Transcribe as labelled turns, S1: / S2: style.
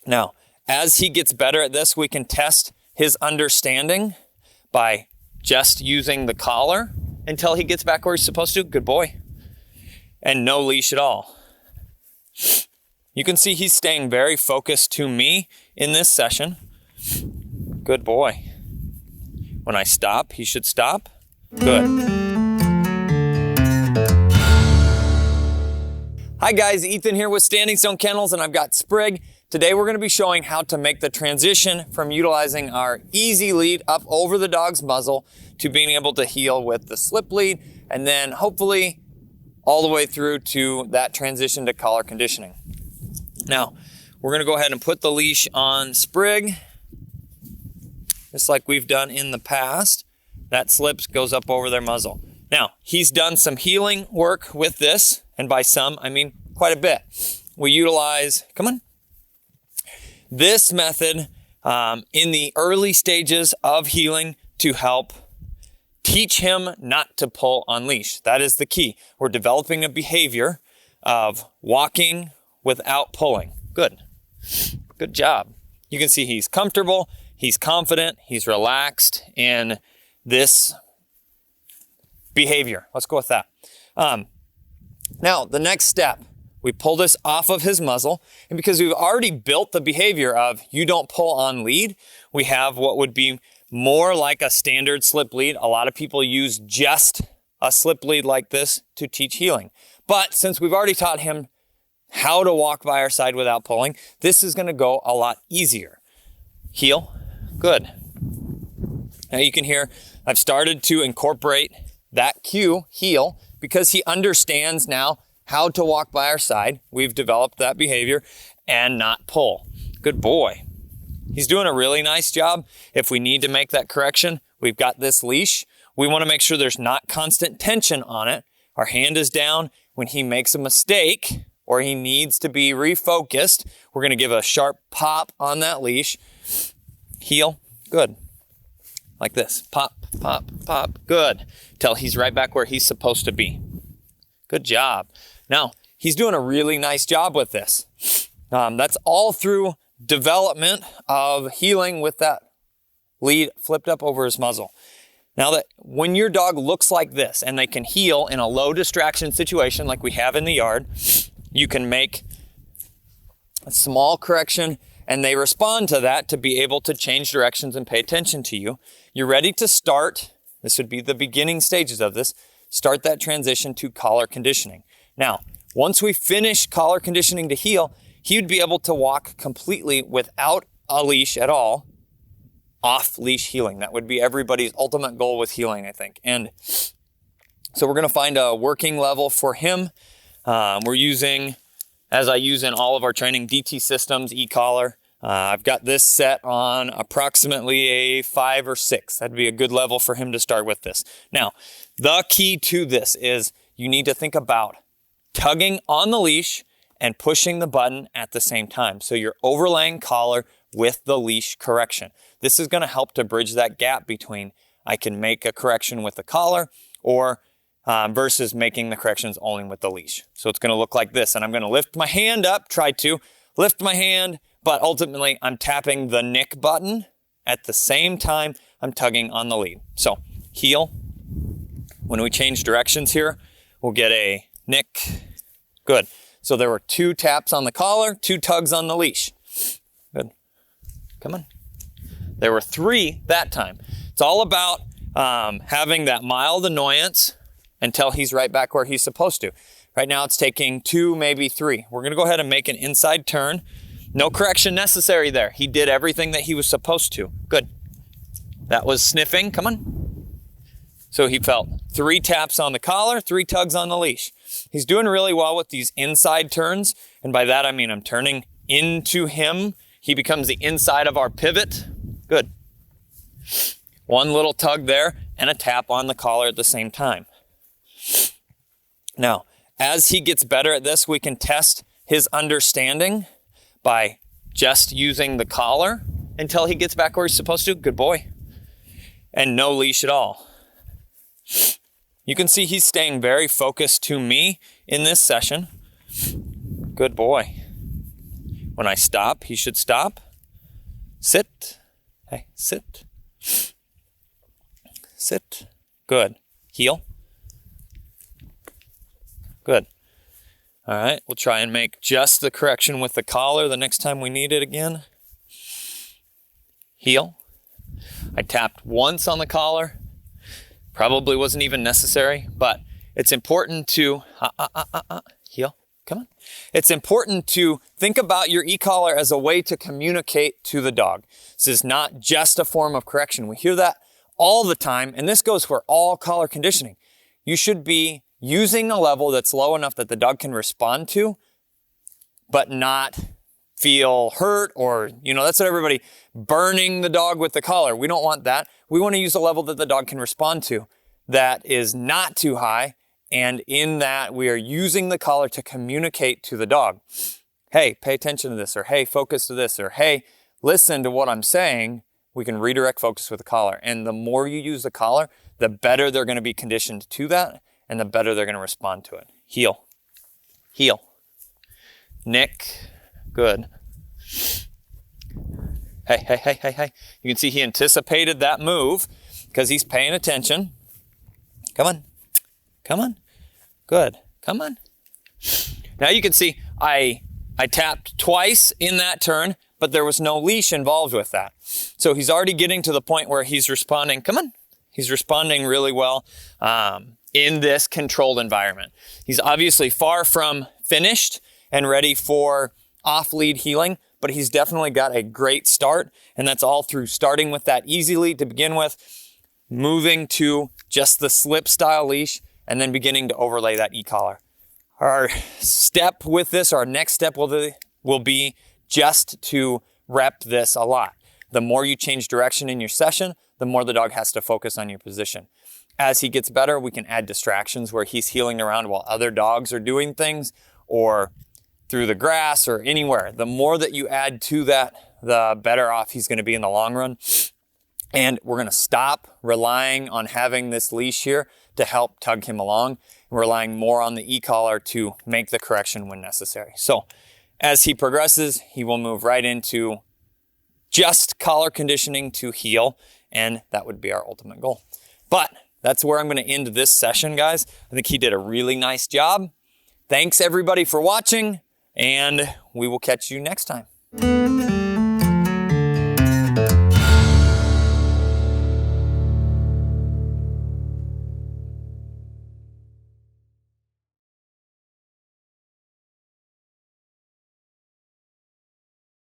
S1: Now, as he gets better at this, we can test his understanding by just using the collar until he gets back where he's supposed to. Good boy. And no leash at all. You can see he's staying very focused to me in this session. Good boy. When I stop, he should stop. Good. Hi guys, Ethan here with Standing Stone Kennels, and I've got Sprig. Today we're going to be showing how to make the transition from utilizing our EasyLead up over the dog's muzzle to being able to heel with the slip lead, and then hopefully all the way through to that transition to collar conditioning. Now, we're going to go ahead and put the leash on Sprig, just like we've done in the past. That slips, goes up over their muzzle. Now, he's done some heeling work with this, and by some, I mean quite a bit. We utilize, come on, this method in the early stages of heeling to help teach him not to pull on leash. That is the key. We're developing a behavior of walking without pulling. Good. Good job. You can see he's comfortable, he's confident, he's relaxed in this behavior. Let's go with that. Now, the next step, we pull this off of his muzzle, and because we've already built the behavior of you don't pull on lead, we have what would be more like a standard slip lead. A lot of people use just a slip lead like this to teach heeling. But since we've already taught him how to walk by our side without pulling, this is going to go a lot easier. Heel. Good. Now you can hear I've started to incorporate that cue, heel, because he understands now how to walk by our side. We've developed that behavior and not pull. Good boy. He's doing a really nice job. If we need to make that correction, we've got this leash. We want to make sure there's not constant tension on it. Our hand is down. When he makes a mistake or he needs to be refocused, we're going to give a sharp pop on that leash. Heel. Good. Like this. Pop, pop, pop. Good. Till he's right back where he's supposed to be. Good job. Now, he's doing a really nice job with this. That's all through development of heeling with that lead flipped up over his muzzle. Now, that when your dog looks like this and they can heel in a low distraction situation like we have in the yard, you can make a small correction and they respond to that to be able to change directions and pay attention to you. You're ready to start. This would be the beginning stages of this. Start that transition to collar conditioning. Now, once we finish collar conditioning to heel, he would be able to walk completely without a leash at all, off leash heeling. That would be everybody's ultimate goal with heeling, I think. And so we're going to find a working level for him. We're using, as I use in all of our training, DT Systems e-collar. I've got this set on approximately a 5 or 6. That'd be a good level for him to start with this. Now, the key to this is you need to think about tugging on the leash and pushing the button at the same time. So you're overlaying collar with the leash correction. This is going to help to bridge that gap between I can make a correction with the collar or versus making the corrections only with the leash. So it's going to look like this, and I'm going to lift my hand up, try to lift my hand, but ultimately I'm tapping the nick button at the same time I'm tugging on the lead. So heel. When we change directions here, we'll get a nick. Good. So there were 2 taps on the collar, 2 tugs on the leash. Good. Come on. There were 3 that time. It's all about having that mild annoyance until he's right back where he's supposed to. Right now it's taking 2, maybe 3. We're going to go ahead and make an inside turn. No correction necessary there. He did everything that he was supposed to. Good. That was sniffing. Come on. So he felt 3 taps on the collar, 3 tugs on the leash. He's doing really well with these inside turns. And by that, I mean I'm turning into him. He becomes the inside of our pivot. Good. 1 little tug there and a tap on the collar at the same time. Now, as he gets better at this, we can test his understanding by just using the collar until he gets back where he's supposed to. Good boy. And no leash at all. You can see he's staying very focused to me in this session. Good boy. When I stop, he should stop. Sit. Hey, sit. Sit. Good. Heel. Good. All right, we'll try and make just the correction with the collar the next time we need it again. Heel. I tapped once on the collar. Probably wasn't even necessary, but it's important to, heel, come on. It's important to think about your e-collar as a way to communicate to the dog. This is not just a form of correction. We hear that all the time, and this goes for all collar conditioning. You should be using a level that's low enough that the dog can respond to, but not feel hurt or, that's what everybody, burning the dog with the collar. We don't want that. We want to use a level that the dog can respond to that is not too high. And in that, we are using the collar to communicate to the dog. Hey, pay attention to this, or hey, focus to this, or hey, listen to what I'm saying. We can redirect focus with the collar. And the more you use the collar, the better they're going to be conditioned to that, and the better they're going to respond to it. Heel. Heel. Nick. Good. Hey. You can see he anticipated that move because he's paying attention. Come on. Come on. Good. Come on. Now you can see I tapped twice in that turn, but there was no leash involved with that. So he's already getting to the point where he's responding. Come on. He's responding really well in this controlled environment. He's obviously far from finished and ready for off-lead heeling, but he's definitely got a great start, and that's all through starting with that EasyLead to begin with, moving to just the slip style leash, and then beginning to overlay that e-collar. Our step with this, our next step will be just to rep this a lot. The more you change direction in your session, the more the dog has to focus on your position. As he gets better, we can add distractions where he's heeling around while other dogs are doing things, or through the grass or anywhere. The more that you add to that, the better off he's going to be in the long run. And we're going to stop relying on having this leash here to help tug him along, and relying more on the e-collar to make the correction when necessary. So as he progresses, he will move right into just collar conditioning to heel, and that would be our ultimate goal. But that's where I'm going to end this session, guys. I think he did a really nice job. Thanks everybody for watching, and we will catch you next time.